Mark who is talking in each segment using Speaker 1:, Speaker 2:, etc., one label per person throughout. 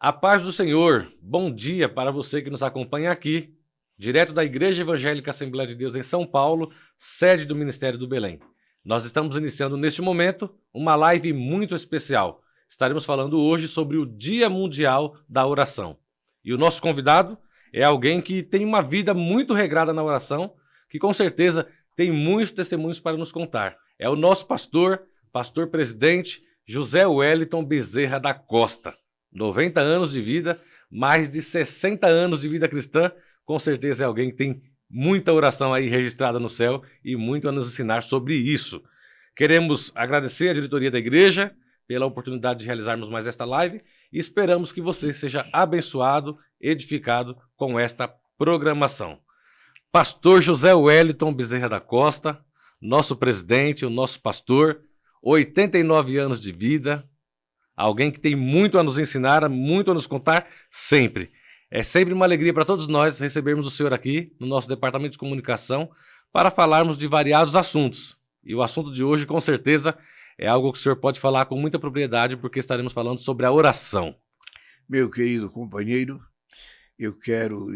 Speaker 1: A paz do Senhor, bom dia para você que nos acompanha aqui, direto da Igreja Evangélica Assembleia de Deus em São Paulo, sede do Ministério do Belém. Nós estamos iniciando neste momento uma live muito especial. Estaremos falando hoje sobre o Dia Mundial da Oração. E o nosso convidado é alguém que tem uma vida muito regrada na oração, que com certeza tem muitos testemunhos para nos contar. É o nosso pastor presidente, José Wellington Bezerra da Costa. 90 anos de vida, mais de 60 anos de vida cristã, com certeza é alguém que tem muita oração aí registrada no céu e muito a nos ensinar sobre isso. Queremos agradecer à diretoria da igreja pela oportunidade de realizarmos mais esta live e esperamos que você seja abençoado, edificado com esta programação. Pastor José Wellington Bezerra da Costa, nosso presidente, o nosso pastor, 89 anos de vida, alguém que tem muito a nos ensinar, muito a nos contar, sempre. É sempre uma alegria para todos nós recebermos o senhor aqui no nosso departamento de comunicação para falarmos de variados assuntos. E o assunto de hoje, com certeza, é algo que o senhor pode falar com muita propriedade, porque estaremos falando sobre a oração.
Speaker 2: Meu querido companheiro, eu quero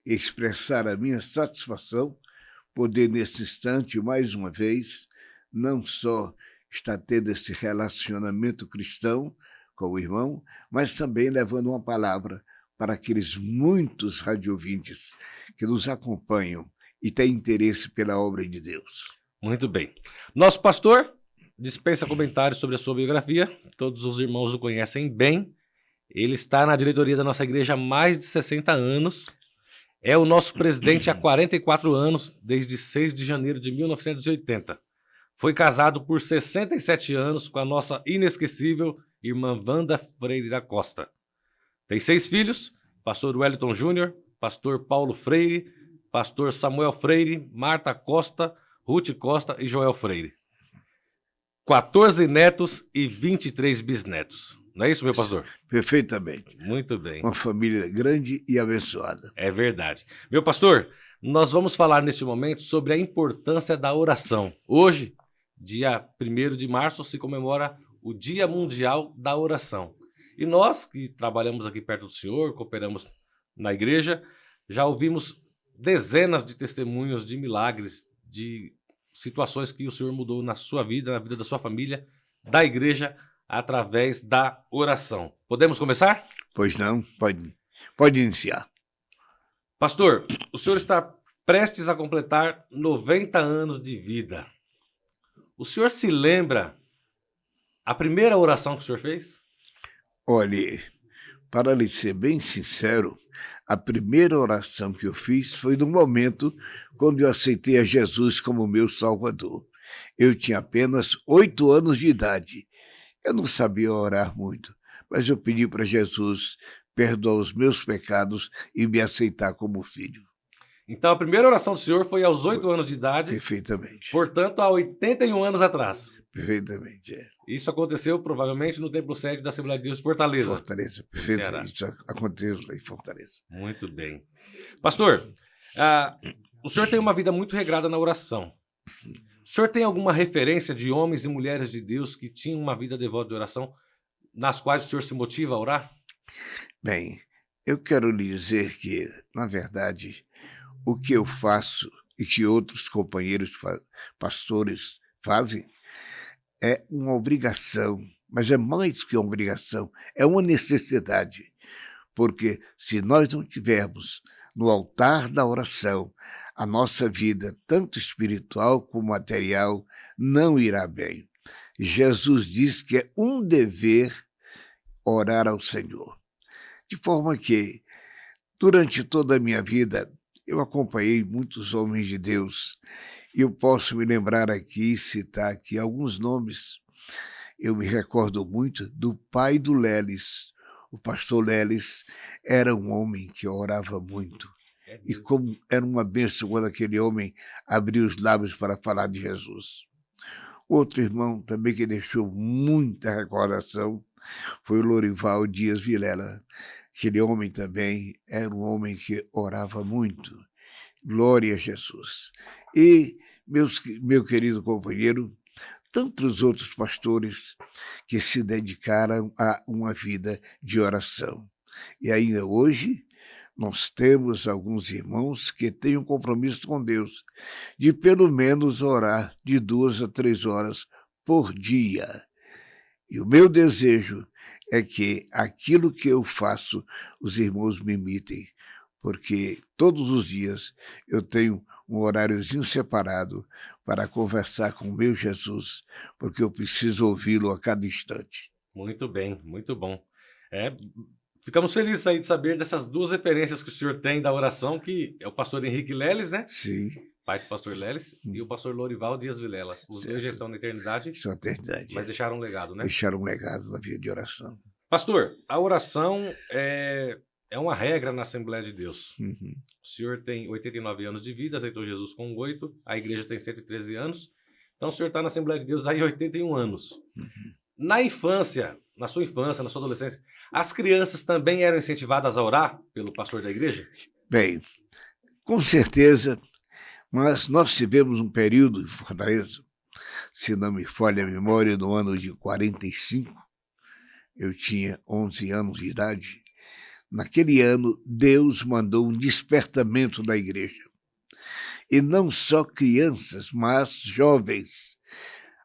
Speaker 2: expressar a minha satisfação poder, nesse instante, mais uma vez, não só estar tendo esse relacionamento cristão com o irmão, mas também levando uma palavra para aqueles muitos radiovintes que nos acompanham e têm interesse pela obra de Deus.
Speaker 1: Muito bem. Nosso pastor dispensa comentários sobre a sua biografia, todos os irmãos o conhecem bem. Ele está na diretoria da nossa igreja há mais de 60 anos, é o nosso presidente há 44 anos, desde 6 de janeiro de 1980. Foi casado por 67 anos com a nossa inesquecível irmã Wanda Freire da Costa. Tem 6 filhos, pastor Wellington Júnior, pastor Paulo Freire, pastor Samuel Freire, Marta Costa, Ruth Costa e Joel Freire. 14 netos e 23 bisnetos. Não é isso, meu pastor?
Speaker 2: Perfeitamente.
Speaker 1: Muito bem.
Speaker 2: Uma família grande e abençoada.
Speaker 1: É verdade. Meu pastor, nós vamos falar neste momento sobre a importância da oração. Hoje, dia 1º de março, se comemora o Dia Mundial da Oração. E nós, que trabalhamos aqui perto do senhor, cooperamos na igreja, já ouvimos dezenas de testemunhos de milagres, de situações que o senhor mudou na sua vida, na vida da sua família, da igreja, através da oração. Podemos começar?
Speaker 2: Pois não, pode iniciar.
Speaker 1: Pastor, o senhor está prestes a completar 90 anos de vida. O senhor se lembra a primeira oração que o senhor fez?
Speaker 2: Olhe, para lhe ser bem sincero, a primeira oração que eu fiz foi no momento quando eu aceitei a Jesus como meu Salvador. Eu tinha apenas 8 anos de idade. Eu não sabia orar muito, mas eu pedi para Jesus perdoar os meus pecados e me aceitar como filho.
Speaker 1: Então a primeira oração do senhor foi aos 8 anos de idade.
Speaker 2: Perfeitamente.
Speaker 1: Portanto, há 81 anos atrás.
Speaker 2: Perfeitamente, é.
Speaker 1: Isso aconteceu provavelmente no templo sede da Assembleia de Deus de Fortaleza.
Speaker 2: Fortaleza, perfeitamente. Isso aconteceu lá em Fortaleza.
Speaker 1: Muito bem. Pastor, o senhor tem uma vida muito regrada na oração. O senhor tem alguma referência de homens e mulheres de Deus que tinham uma vida devota de oração, nas quais o senhor se motiva a orar?
Speaker 2: Bem, eu quero lhe dizer que, na verdade, o que eu faço e que outros companheiros pastores fazem é uma obrigação, mas é mais que uma obrigação, é uma necessidade. Porque se nós não tivermos no altar da oração, a nossa vida, tanto espiritual como material, não irá bem. Jesus diz que é um dever orar ao Senhor. De forma que, durante toda a minha vida, eu acompanhei muitos homens de Deus. E eu posso me lembrar aqui, citar aqui alguns nomes. Eu me recordo muito do pai do Lelis. O pastor Lelis era um homem que orava muito. E como era uma bênção quando aquele homem abriu os lábios para falar de Jesus. Outro irmão também que deixou muita recordação foi o Lorival Dias Vilela. Aquele homem também era um homem que orava muito. Glória a Jesus. E, meu querido companheiro, tantos outros pastores que se dedicaram a uma vida de oração. E ainda hoje, nós temos alguns irmãos que têm um compromisso com Deus de pelo menos orar de 2 a 3 horas por dia. E o meu desejo é que aquilo que eu faço, os irmãos me imitem, porque todos os dias eu tenho um horáriozinho separado para conversar com o meu Jesus, porque eu preciso ouvi-lo a cada instante.
Speaker 1: Muito bem, muito bom. Ficamos felizes aí de saber dessas duas referências que o senhor tem da oração, que é o pastor Henrique Leles, né?
Speaker 2: Sim.
Speaker 1: Pai do pastor Leles, e o pastor Lorival Dias Vilela. Os dois já estão na eternidade,
Speaker 2: Isso é uma eternidade.
Speaker 1: mas deixaram um legado, né?
Speaker 2: Deixaram um legado na vida de oração.
Speaker 1: Pastor, a oração é uma regra na Assembleia de Deus.
Speaker 2: Uhum.
Speaker 1: O senhor tem 89 anos de vida, aceitou Jesus com 8, a igreja tem 113 anos, então o senhor está na Assembleia de Deus há 81 anos.
Speaker 2: Uhum.
Speaker 1: Na infância, na sua adolescência, as crianças também eram incentivadas a orar pelo pastor da igreja?
Speaker 2: Bem, com certeza, mas nós tivemos um período em Fortaleza, se não me falha a memória, no ano de 45, eu tinha 11 anos de idade. Naquele ano, Deus mandou um despertamento na igreja. E não só crianças, mas jovens.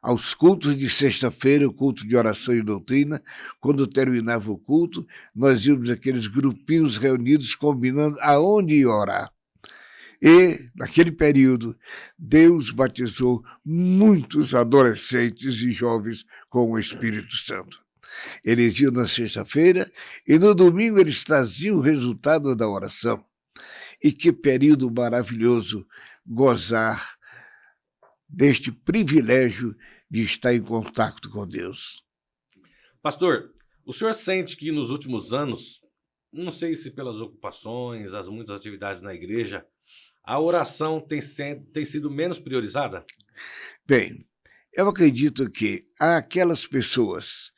Speaker 2: Aos cultos de sexta-feira, o culto de oração e doutrina, quando terminava o culto, nós íamos aqueles grupinhos reunidos combinando aonde ia orar. E, naquele período, Deus batizou muitos adolescentes e jovens com o Espírito Santo. Eles iam na sexta-feira e no domingo eles traziam o resultado da oração. E que período maravilhoso gozar deste privilégio de estar em contato com Deus.
Speaker 1: Pastor, o senhor sente que nos últimos anos, não sei se pelas ocupações, as muitas atividades na igreja, a oração tem sido menos priorizada?
Speaker 2: Bem, eu acredito que há aquelas pessoas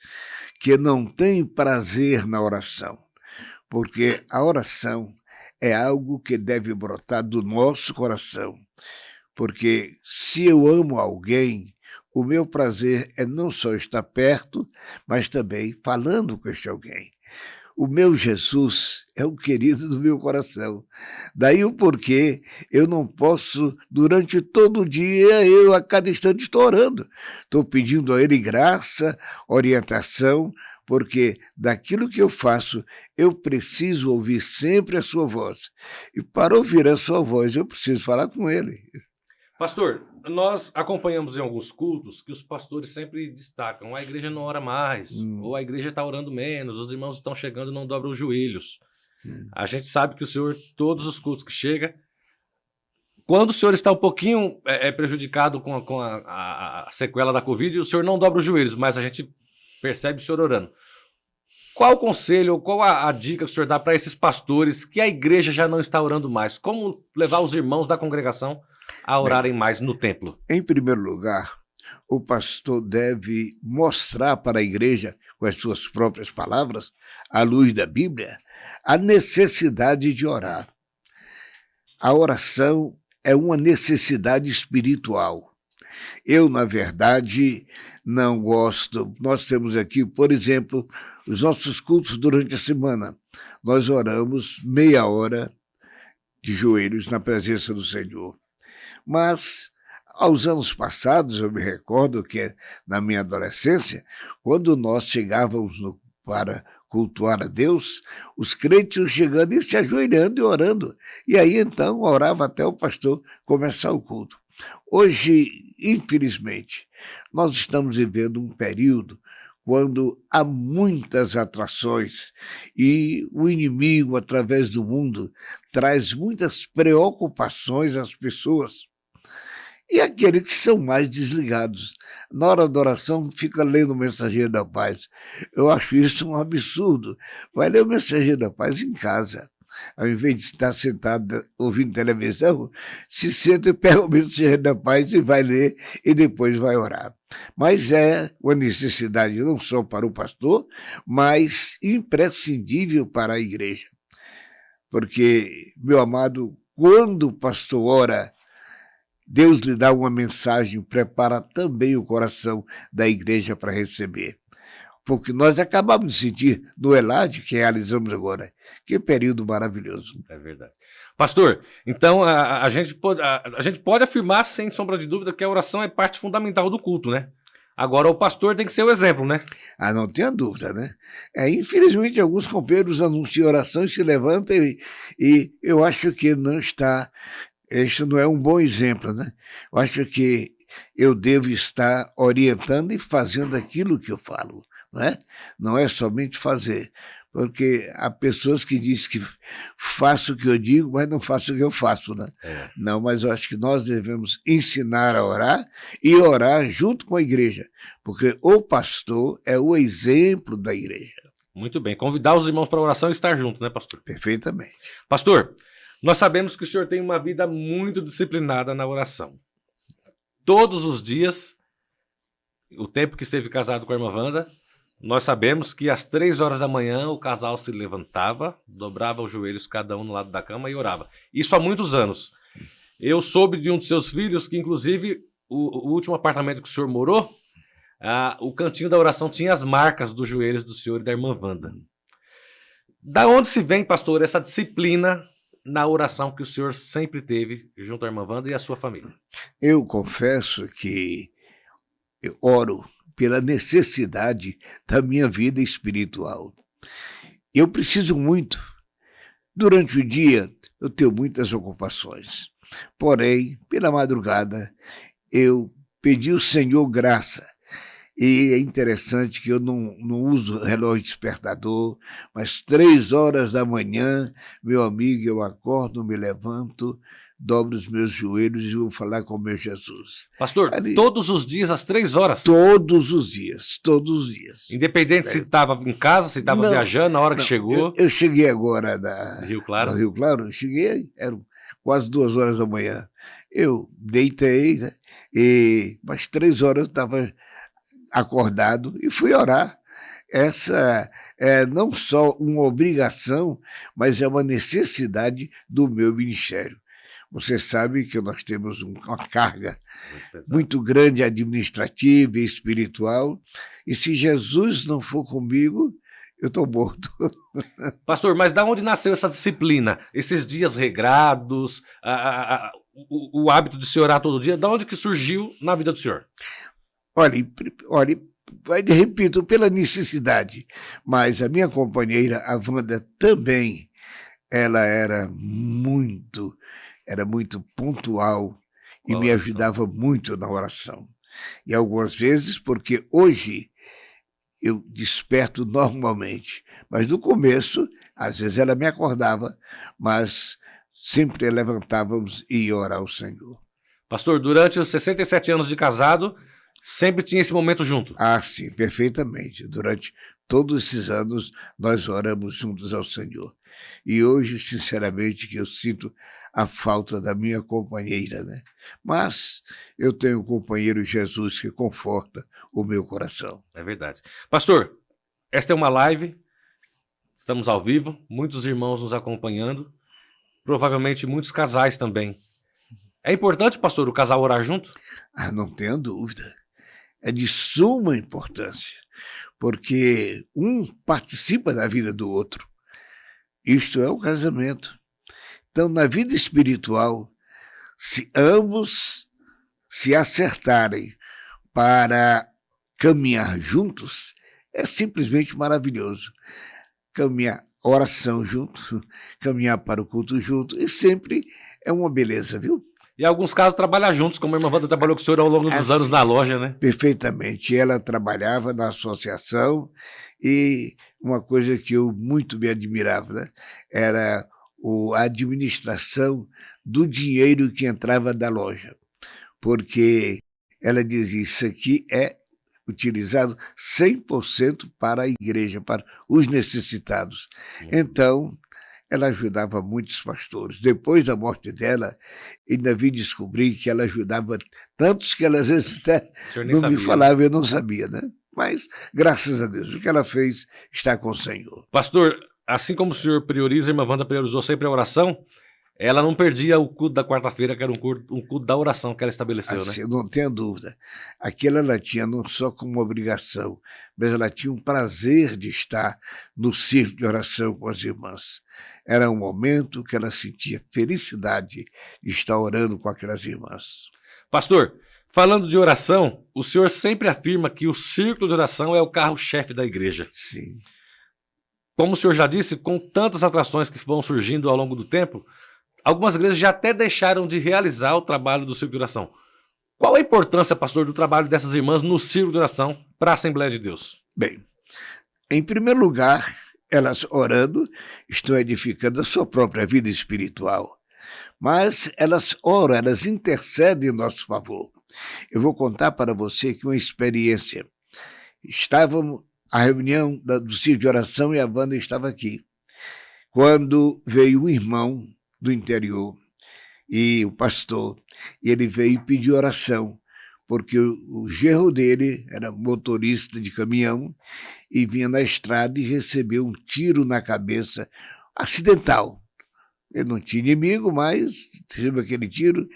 Speaker 2: que não têm prazer na oração, porque a oração é algo que deve brotar do nosso coração. Porque se eu amo alguém, o meu prazer é não só estar perto, mas também falando com este alguém. O meu Jesus é o querido do meu coração. Daí o porquê eu não posso, durante todo o dia, eu a cada instante estou orando. Estou pedindo a Ele graça, orientação, porque daquilo que eu faço, eu preciso ouvir sempre a sua voz. E para ouvir a sua voz, eu preciso falar com Ele.
Speaker 1: Pastor, nós acompanhamos em alguns cultos que os pastores sempre destacam: a igreja não ora mais, ou a igreja está orando menos, os irmãos estão chegando e não dobram os joelhos. A gente sabe que o senhor, todos os cultos que chega, quando o senhor está um pouquinho prejudicado com a sequela da Covid, o senhor não dobra os joelhos, mas a gente percebe o senhor orando. Qual o conselho, qual a dica que o senhor dá para esses pastores que a igreja já não está orando mais? Como levar os irmãos da congregação a orarem mais no templo?
Speaker 2: Em primeiro lugar, o pastor deve mostrar para a igreja, com as suas próprias palavras, à luz da Bíblia, a necessidade de orar. A oração é uma necessidade espiritual. Eu, na verdade, não gosto. Nós temos aqui, por exemplo, os nossos cultos durante a semana. Nós oramos meia hora de joelhos na presença do Senhor. Mas, aos anos passados, eu me recordo que, na minha adolescência, quando nós chegávamos para cultuar a Deus, os crentes iam chegando e se ajoelhando e orando. E aí, então, orava até o pastor começar o culto. Hoje, infelizmente, nós estamos vivendo um período quando há muitas atrações e o inimigo, através do mundo, traz muitas preocupações às pessoas. E aqueles que são mais desligados, na hora da oração, fica lendo o Mensageiro da Paz. Eu acho isso um absurdo. Vai ler o Mensageiro da Paz em casa. Ao invés de estar sentado ouvindo televisão, se senta e pega o Mensageiro da Paz e vai ler e depois vai orar. Mas é uma necessidade não só para o pastor, mas imprescindível para a igreja. Porque, meu amado, quando o pastor ora, Deus lhe dá uma mensagem, prepara também o coração da igreja para receber. Porque nós acabamos de sentir no ELAD, que realizamos agora. Que período maravilhoso.
Speaker 1: É verdade. Pastor, então a gente pode afirmar, sem sombra de dúvida, que a oração é parte fundamental do culto, né? Agora o pastor tem que ser o exemplo, né?
Speaker 2: Ah, não tenha dúvida, né? Infelizmente, alguns companheiros anunciam oração e se levantam e eu acho que não está... Este não é um bom exemplo, né? Eu acho que eu devo estar orientando e fazendo aquilo que eu falo, né? Não é somente fazer, porque há pessoas que dizem que faço o que eu digo, mas não faço o que eu faço, né? Não, mas eu acho que nós devemos ensinar a orar e orar junto com a igreja, porque o pastor é o exemplo da igreja.
Speaker 1: Muito bem. Convidar os irmãos para a oração e estar junto, né, pastor?
Speaker 2: Perfeitamente.
Speaker 1: Pastor, nós sabemos que o senhor tem uma vida muito disciplinada na oração. Todos os dias, o tempo que esteve casado com a irmã Wanda, nós sabemos que às 3 horas da manhã o casal se levantava, dobrava os joelhos cada um no lado da cama e orava. Isso há muitos anos. Eu soube de um dos seus filhos que, inclusive, o último apartamento que o senhor morou, o cantinho da oração tinha as marcas dos joelhos do senhor e da irmã Wanda. Da onde se vem, pastor, essa disciplina na oração que o senhor sempre teve junto à irmã Wanda e à sua família?
Speaker 2: Eu confesso que eu oro pela necessidade da minha vida espiritual. Eu preciso muito. Durante o dia, eu tenho muitas ocupações. Porém, pela madrugada, eu pedi ao Senhor graça. E é interessante que eu não uso relógio despertador, mas 3 horas da manhã, meu amigo, eu acordo, me levanto, dobro os meus joelhos e vou falar com o meu Jesus.
Speaker 1: Pastor, todos os dias às 3 horas?
Speaker 2: Todos os dias, todos os dias.
Speaker 1: Independente se estava em casa, se estava viajando, na hora que chegou?
Speaker 2: Eu cheguei agora da
Speaker 1: Rio Claro.
Speaker 2: Rio Claro, eu cheguei, eram quase 2 horas da manhã. Eu deitei, né? Mas 3 horas eu estava acordado e fui orar. Essa é não só uma obrigação, mas é uma necessidade do meu ministério. Você sabe que nós temos uma carga muito grande administrativa e espiritual, e se Jesus não for comigo, eu estou morto.
Speaker 1: Pastor, mas da onde nasceu essa disciplina? Esses dias regrados, o hábito de se orar todo dia, da onde que surgiu na vida do senhor?
Speaker 2: Olha, repito, pela necessidade, mas a minha companheira, a Wanda, também, ela era muito pontual e me ajudava muito na oração. E algumas vezes, porque hoje eu desperto normalmente, mas no começo, às vezes ela me acordava, mas sempre levantávamos e ia orar ao Senhor.
Speaker 1: Pastor, durante os 67 anos de casado, sempre tinha esse momento junto?
Speaker 2: Ah, sim, perfeitamente. Durante todos esses anos, nós oramos juntos ao Senhor. E hoje, sinceramente, que eu sinto a falta da minha companheira, né? Mas eu tenho um companheiro Jesus que conforta o meu coração.
Speaker 1: É verdade. Pastor, esta é uma live, estamos ao vivo, muitos irmãos nos acompanhando, provavelmente muitos casais também. É importante, pastor, o casal orar junto?
Speaker 2: Ah, não tenho dúvida. É de suma importância, porque um participa da vida do outro. Isto é o casamento. Então, na vida espiritual, se ambos se acertarem para caminhar juntos, é simplesmente maravilhoso. Caminhar oração junto, caminhar para o culto junto, e sempre é uma beleza, viu?
Speaker 1: E em alguns casos trabalhar juntos, como a irmã Wanda trabalhou com o senhor ao longo dos anos na loja, né?
Speaker 2: Perfeitamente. Ela trabalhava na associação e uma coisa que eu muito me admirava, né, era a administração do dinheiro que entrava da loja. Porque ela dizia, isso aqui é utilizado 100% para a igreja, para os necessitados. Então, ela ajudava muitos pastores. Depois da morte dela, ainda vim descobrir que ela ajudava tantos que ela às vezes até não sabia. Me falava, eu não sabia, né? Mas, graças a Deus, o que ela fez está com o Senhor.
Speaker 1: Pastor, assim como o senhor prioriza, a irmã Wanda priorizou sempre a oração, ela não perdia o culto da quarta-feira, que era um culto da oração que ela estabeleceu,
Speaker 2: Assim,
Speaker 1: né?
Speaker 2: não tenha dúvida. Aquilo ela tinha não só como obrigação, mas ela tinha um prazer de estar no círculo de oração com as irmãs. Era um momento que ela sentia felicidade de estar orando com aquelas irmãs.
Speaker 1: Pastor, falando de oração, o senhor sempre afirma que o círculo de oração é o carro-chefe da igreja.
Speaker 2: Sim.
Speaker 1: Como o senhor já disse, com tantas atrações que vão surgindo ao longo do tempo, algumas igrejas já até deixaram de realizar o trabalho do círculo de oração. Qual a importância, pastor, do trabalho dessas irmãs no círculo de oração para a Assembleia de Deus?
Speaker 2: Bem, em primeiro lugar, elas orando estão edificando a sua própria vida espiritual. Mas elas oram, elas intercedem em nosso favor. Eu vou contar para você que uma experiência. Estávamos à reunião do círculo de oração e a Wanda estava aqui. Quando veio um irmão do interior e o pastor, e ele veio pedir oração, porque o genro dele era motorista de caminhão e vinha na estrada e recebeu um tiro na cabeça, acidental. Ele não tinha inimigo, mas recebeu aquele tiro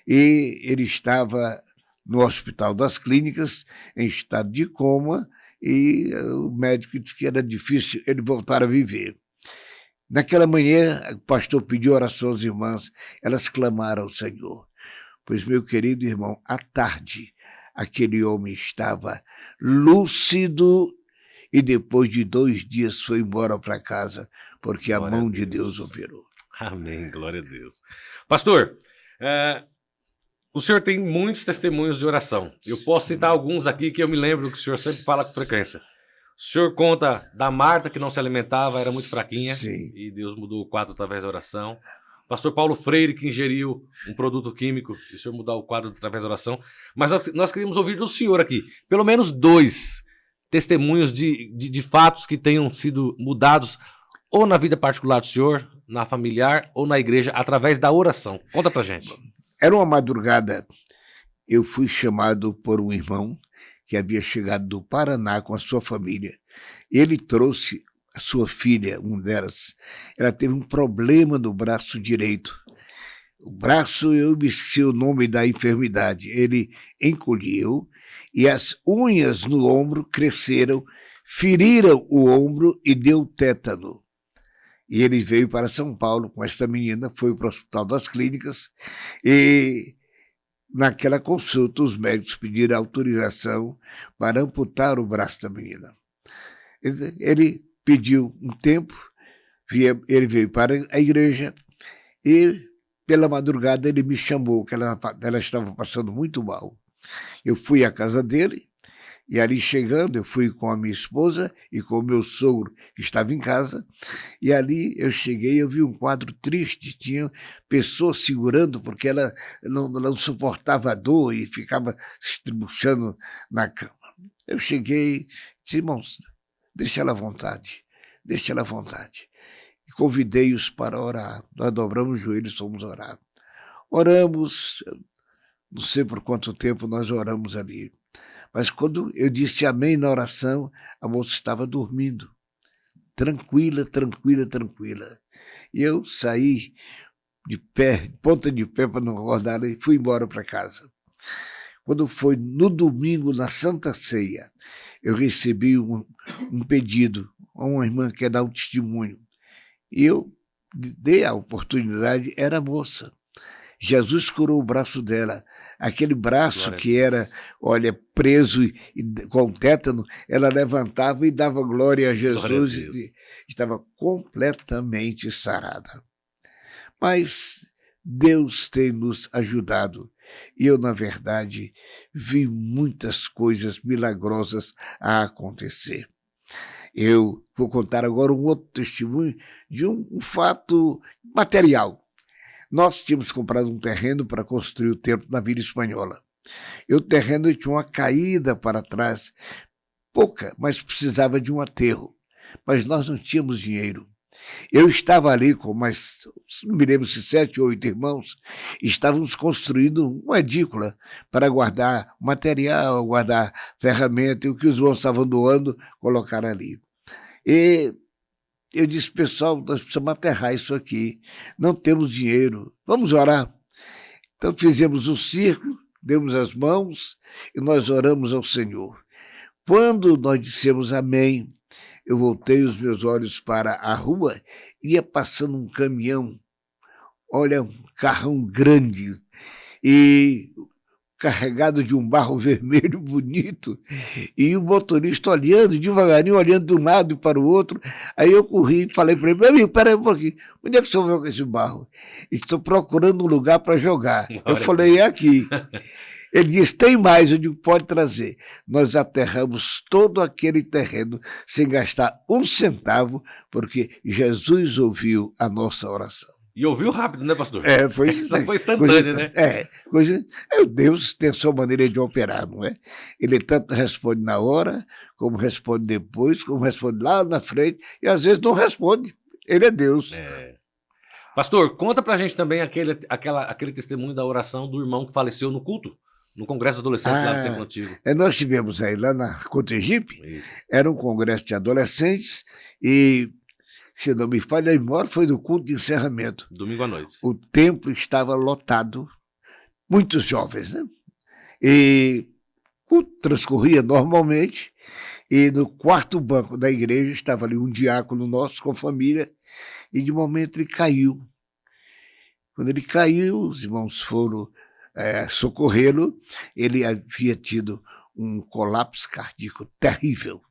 Speaker 2: e ele estava no Hospital das Clínicas, em estado de coma, e o médico disse que era difícil ele voltar a viver. Naquela manhã, o pastor pediu oração às irmãs, elas clamaram ao Senhor. Pois, meu querido irmão, à tarde, aquele homem estava lúcido e depois de 2 dias foi embora para casa, porque
Speaker 1: Glória
Speaker 2: a mão
Speaker 1: a
Speaker 2: de
Speaker 1: Deus.
Speaker 2: Deus operou.
Speaker 1: Amém, glória a Deus. Pastor, o senhor tem muitos testemunhos de oração. Eu posso citar alguns aqui que eu me lembro que o senhor sempre fala com frequência. O senhor conta da Marta que não se alimentava, era muito fraquinha,
Speaker 2: Sim.
Speaker 1: e Deus mudou o quadro através da oração. Pastor Paulo Freire, que ingeriu um produto químico, e o senhor mudou o quadro através da oração. Mas nós queríamos ouvir do senhor aqui, pelo menos 2 testemunhos de fatos que tenham sido mudados ou na vida particular do senhor, na familiar ou na igreja, através da oração. Conta pra gente.
Speaker 2: Era uma madrugada, eu fui chamado por um irmão que havia chegado do Paraná com a sua família. Ele trouxe a sua filha, uma delas. Ela teve um problema no braço direito. O braço, eu esqueci o nome da enfermidade. Ele encolheu e as unhas no ombro cresceram, feriram o ombro e deu tétano. E ele veio para São Paulo com esta menina, foi para o Hospital das Clínicas e naquela consulta os médicos pediram autorização para amputar o braço da menina. Ele pediu um tempo, ele veio para a igreja e pela madrugada ele me chamou, que ela estava passando muito mal. Eu fui à casa dele e ali chegando eu fui com a minha esposa e com o meu sogro que estava em casa e ali eu cheguei e eu vi um quadro triste, tinha pessoas segurando porque ela não suportava a dor e ficava se estribuchando na cama. Eu cheguei e disse, irmãos, deixa ela à vontade, deixa ela à vontade. E convidei-os para orar. Nós dobramos os joelhos e fomos orar. Oramos, não sei por quanto tempo nós oramos ali. Mas quando eu disse amém na oração, a moça estava dormindo. Tranquila, tranquila, tranquila. E eu saí de pé, ponta de pé para não acordar e fui embora para casa. Quando foi no domingo, na Santa Ceia, eu recebi um pedido a uma irmã que ia dar um testemunho. E eu dei a oportunidade, era a moça. Jesus curou o braço dela. Aquele braço que era, olha, preso e com tétano, ela levantava e dava glória a Jesus e estava completamente sarada. Mas Deus tem nos ajudado. E eu, na verdade, vi muitas coisas milagrosas a acontecer. Eu vou contar agora um outro testemunho de um fato material. Nós tínhamos comprado um terreno para construir o templo na Vila Espanhola. E o terreno tinha uma caída para trás, pouca, mas precisava de um aterro. Mas nós não tínhamos dinheiro. Eu estava ali com mais, não me lembro se 7 ou 8 irmãos, e estávamos construindo uma edícula para guardar material, guardar ferramenta, e o que os irmãos estavam doando, colocar ali. E eu disse, pessoal, nós precisamos aterrar isso aqui. Não temos dinheiro. Vamos orar. Então fizemos um círculo, demos as mãos e nós oramos ao Senhor. Quando nós dissemos amém, eu voltei os meus olhos para a rua, ia passando um caminhão, olha, um carrão grande, e carregado de um barro vermelho bonito, e o motorista olhando, devagarinho, olhando de um lado e para o outro. Aí eu corri e falei para ele, meu amigo, peraí um pouquinho, onde é que o senhor veio com esse barro? Estou procurando um lugar para jogar. Eu falei, é aqui. Ele disse, tem mais, eu digo, pode trazer. Nós aterramos todo aquele terreno sem gastar um centavo, porque Jesus ouviu a nossa oração.
Speaker 1: E ouviu rápido, né, pastor?
Speaker 2: Foi
Speaker 1: instantânea, né?
Speaker 2: Deus tem a sua maneira de operar, não é? Ele tanto responde na hora, como responde depois, como responde lá na frente, e às vezes não responde. Ele é Deus.
Speaker 1: Pastor, conta pra gente também aquele testemunho da oração do irmão que faleceu no culto, no Congresso de Adolescentes lá no Templo Antigo.
Speaker 2: Nós tivemos aí lá na Cotegipe, era um congresso de adolescentes, e se não me falha a memória, foi no culto de encerramento.
Speaker 1: Domingo à noite.
Speaker 2: O templo estava lotado, muitos jovens, né? E o culto transcorria normalmente, e no quarto banco da igreja estava ali um diácono nosso com família, e de momento ele caiu. Quando ele caiu, os irmãos foram socorrê-lo. Ele havia tido um colapso cardíaco terrível.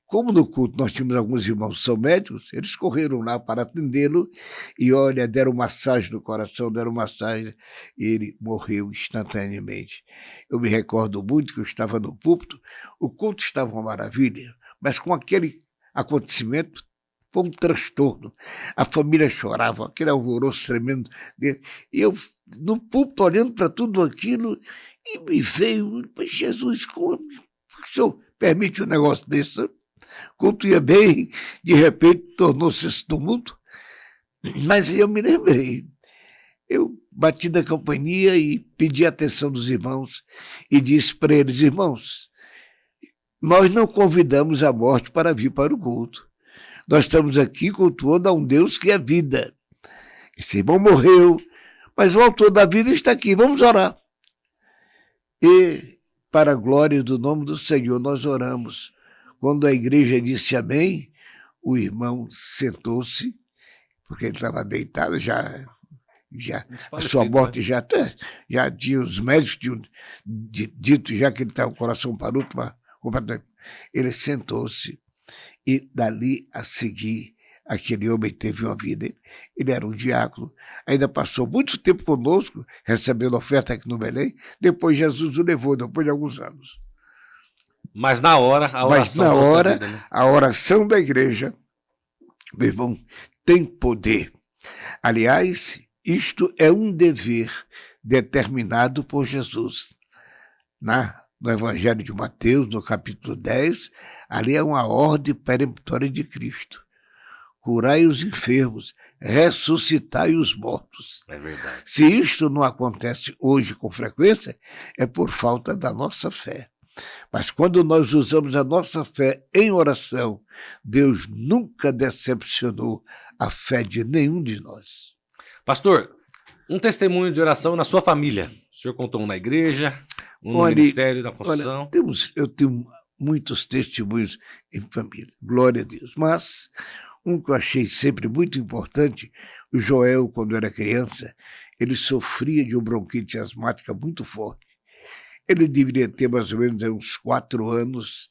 Speaker 2: Como no culto nós tínhamos alguns irmãos que são médicos, eles correram lá para atendê-lo e, olha, deram massagem no coração, deram massagem, e ele morreu instantaneamente. Eu me recordo muito que eu estava no púlpito, o culto estava uma maravilha, mas com aquele acontecimento foi um transtorno. A família chorava, aquele alvoroço tremendo dele, e eu no púlpito olhando para tudo aquilo, e me veio, Jesus, como o senhor permite um negócio desse? Culto ia bem, de repente tornou-se esse tumulto. Mas eu me lembrei. Eu bati na campainha e pedi a atenção dos irmãos e disse para eles, irmãos, nós não convidamos a morte para vir para o culto. Nós estamos aqui cultuando a um Deus que é vida. Esse irmão morreu, mas o autor da vida está aqui, vamos orar. E, para a glória do nome do Senhor, nós oramos. Quando a igreja disse amém, o irmão sentou-se, porque ele estava deitado, a sua morte, né? já tinha os médicos dito já que ele estava com o coração parado, ele sentou-se e dali a seguir aquele homem teve uma vida. Ele era um diácono, ainda passou muito tempo conosco, recebendo oferta aqui no Belém, depois Jesus o levou, depois de alguns anos.
Speaker 1: Mas na hora, a oração
Speaker 2: vida, né? A oração da igreja, meu irmão, tem poder. Aliás, isto é um dever determinado por Jesus. No Evangelho de Mateus, no capítulo 10, ali é uma ordem peremptória de Cristo. Curai os enfermos, ressuscitai os mortos.
Speaker 1: É verdade.
Speaker 2: Se isto não acontece hoje com frequência, é por falta da nossa fé. Mas quando nós usamos a nossa fé em oração, Deus nunca decepcionou a fé de nenhum de nós.
Speaker 1: Pastor, um testemunho de oração na sua família. O senhor contou um na igreja, um no ministério da construção.
Speaker 2: Eu tenho muitos testemunhos em família, glória a Deus. Mas um que eu achei sempre muito importante, o Joel, quando era criança, ele sofria de uma bronquite asmática muito forte. Ele deveria ter mais ou menos uns 4 anos,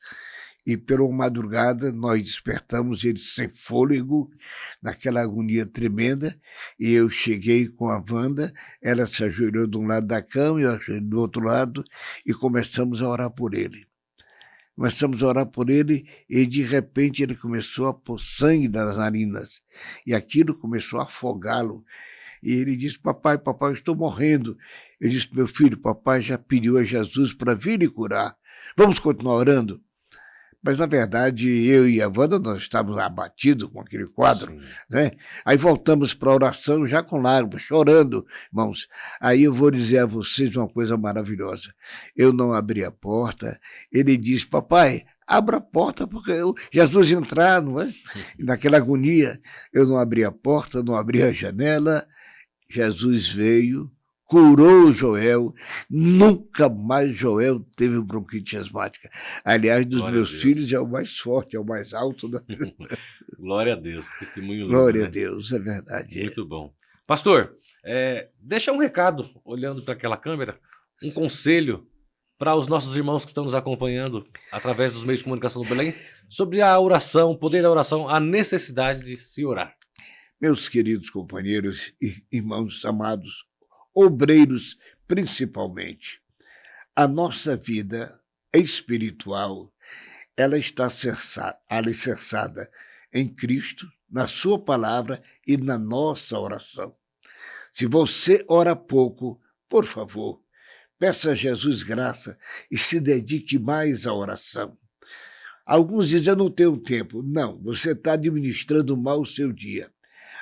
Speaker 2: e pela madrugada nós despertamos ele sem fôlego, naquela agonia tremenda, e eu cheguei com a Wanda, ela se ajoelhou de um lado da cama, eu ajoelhei do outro lado, e começamos a orar por ele. E de repente ele começou a pôr sangue nas narinas, e aquilo começou a afogá-lo. E ele disse, papai, eu estou morrendo. Eu disse, meu filho, papai já pediu a Jesus para vir lhe curar. Vamos continuar orando? Mas, na verdade, eu e a Wanda, nós estávamos abatidos com aquele quadro, né? Aí voltamos para a oração já com lágrimas, chorando, irmãos. Aí eu vou dizer a vocês uma coisa maravilhosa. Eu não abri a porta. Ele disse, papai, abra a porta, porque Jesus entrar, não é? E naquela agonia, eu não abri a porta, não abri a janela, Jesus veio, curou Joel, nunca mais Joel teve bronquite asmática. Aliás, dos
Speaker 1: Glória a
Speaker 2: meus
Speaker 1: Deus.
Speaker 2: filhos é o mais forte, é o mais alto. Da...
Speaker 1: Glória a Deus, testemunho lindo,
Speaker 2: Glória
Speaker 1: né?
Speaker 2: a Deus, é verdade.
Speaker 1: Muito bom. Pastor, deixa um recado, olhando para aquela câmera, um conselho para os nossos irmãos que estão nos acompanhando através dos meios de comunicação do Belém, sobre a oração, o poder da oração, a necessidade de se orar.
Speaker 2: Meus queridos companheiros e irmãos amados, obreiros principalmente, a nossa vida espiritual, ela está alicerçada em Cristo, na sua palavra e na nossa oração. Se você ora pouco, por favor, peça a Jesus graça e se dedique mais à oração. Alguns dizem, eu não tenho tempo. Não, você está administrando mal o seu dia.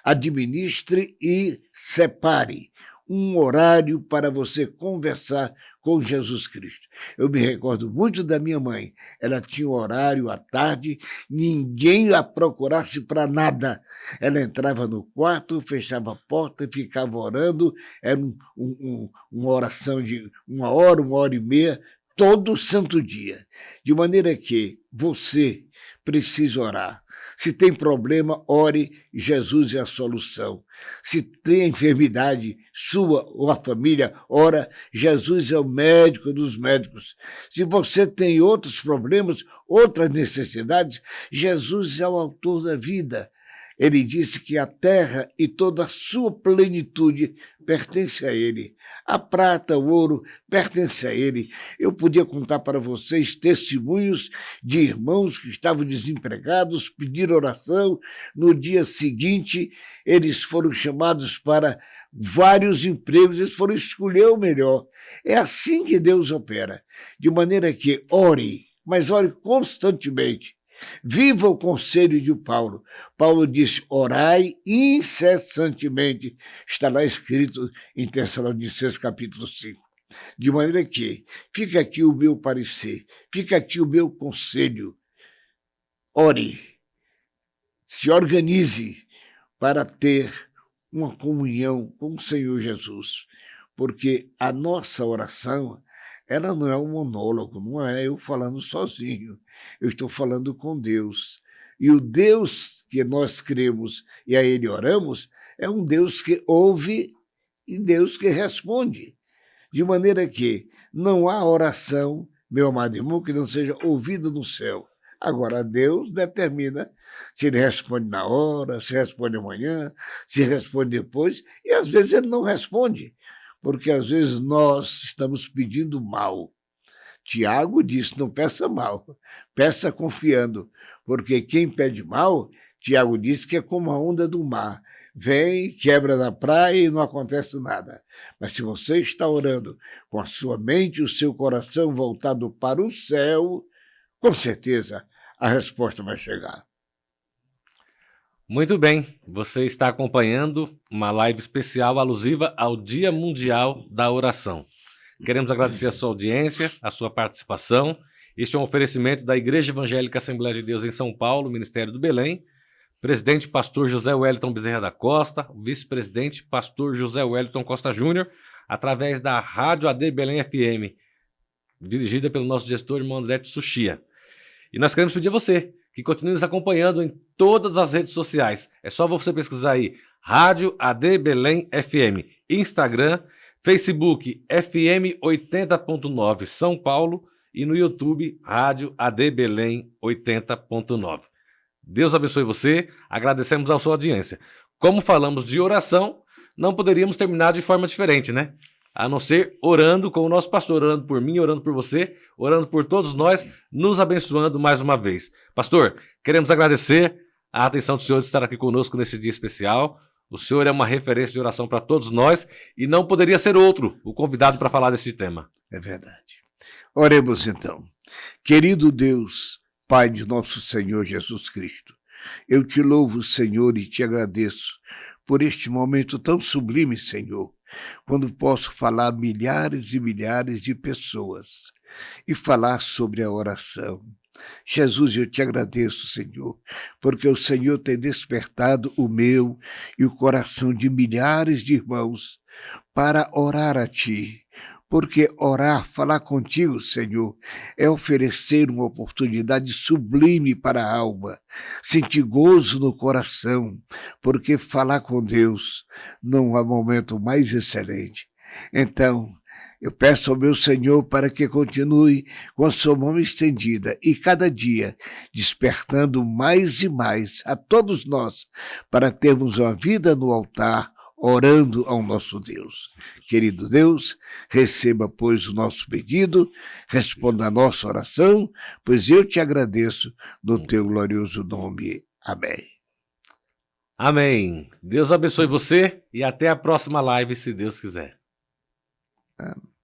Speaker 2: Administre e separe um horário para você conversar com Jesus Cristo. Eu me recordo muito da minha mãe. Ela tinha um horário à tarde, ninguém a procurasse para nada. Ela entrava no quarto, fechava a porta e ficava orando. Era uma oração de 1 hora e meia, todo santo dia. De maneira que você precisa orar. Se tem problema, ore, Jesus é a solução. Se tem enfermidade sua ou a família, ora, Jesus é o médico dos médicos. Se você tem outros problemas, outras necessidades, Jesus é o autor da vida. Ele disse que a terra e toda a sua plenitude pertence a ele. A prata, o ouro, pertence a ele. Eu podia contar para vocês testemunhos de irmãos que estavam desempregados, pediram oração. No dia seguinte, eles foram chamados para vários empregos, eles foram escolher o melhor. É assim que Deus opera. De maneira que ore, mas ore constantemente. Viva o conselho de Paulo. Paulo disse, orai incessantemente. Está lá escrito em Tessalonicenses capítulo 5. De maneira que, fica aqui o meu parecer, fica aqui o meu conselho. Ore, se organize para ter uma comunhão com o Senhor Jesus, porque a nossa oração, ela não é um monólogo, não é eu falando sozinho. Eu estou falando com Deus. E o Deus que nós cremos e a Ele oramos é um Deus que ouve e Deus que responde. De maneira que não há oração, meu amado irmão, que não seja ouvida no céu. Agora, Deus determina se Ele responde na hora, se responde amanhã, se responde depois, e às vezes Ele não responde. Porque às vezes nós estamos pedindo mal. Tiago disse, não peça mal, peça confiando, porque quem pede mal, Tiago disse que é como a onda do mar, vem, quebra na praia e não acontece nada. Mas se você está orando com a sua mente e o seu coração voltado para o céu, com certeza a resposta vai chegar.
Speaker 1: Muito bem, você está acompanhando uma live especial alusiva ao Dia Mundial da Oração. Queremos agradecer a sua audiência, a sua participação. Este é um oferecimento da Igreja Evangélica Assembleia de Deus em São Paulo, Ministério do Belém. Presidente Pastor José Wellington Bezerra da Costa, vice-presidente Pastor José Wellington Costa Júnior, através da Rádio AD Belém FM, dirigida pelo nosso gestor, irmão André Tsuchiya. E nós queremos pedir a você que continue nos acompanhando em todas as redes sociais. É só você pesquisar aí, Rádio AD Belém FM, Instagram, Facebook FM 80.9 São Paulo e no YouTube Rádio AD Belém 80.9. Deus abençoe você, agradecemos a sua audiência. Como falamos de oração, não poderíamos terminar de forma diferente, né? A não ser orando com o nosso pastor, orando por mim, orando por você, orando por todos nós, nos abençoando mais uma vez. Pastor, queremos agradecer a atenção do senhor de estar aqui conosco nesse dia especial. O senhor é uma referência de oração para todos nós e não poderia ser outro o convidado para falar desse tema.
Speaker 2: É verdade. Oremos então. Querido Deus, Pai de nosso Senhor Jesus Cristo, eu te louvo, Senhor, e te agradeço por este momento tão sublime, Senhor, quando posso falar a milhares e milhares de pessoas. e falar sobre a oração. Jesus, eu te agradeço, Senhor, porque o Senhor tem despertado o meu e o coração de milhares de irmãos para orar a Ti. Porque orar, falar contigo, Senhor, é oferecer uma oportunidade sublime para a alma, sentir gozo no coração, porque falar com Deus não há momento mais excelente. Então, eu peço ao meu Senhor para que continue com a sua mão estendida e cada dia despertando mais e mais a todos nós para termos uma vida no altar, orando ao nosso Deus. Querido Deus, receba, pois, o nosso pedido, responda a nossa oração, pois eu te agradeço no teu glorioso nome. Amém.
Speaker 1: Amém. Deus abençoe você e até a próxima live, se Deus quiser.
Speaker 2: Amém.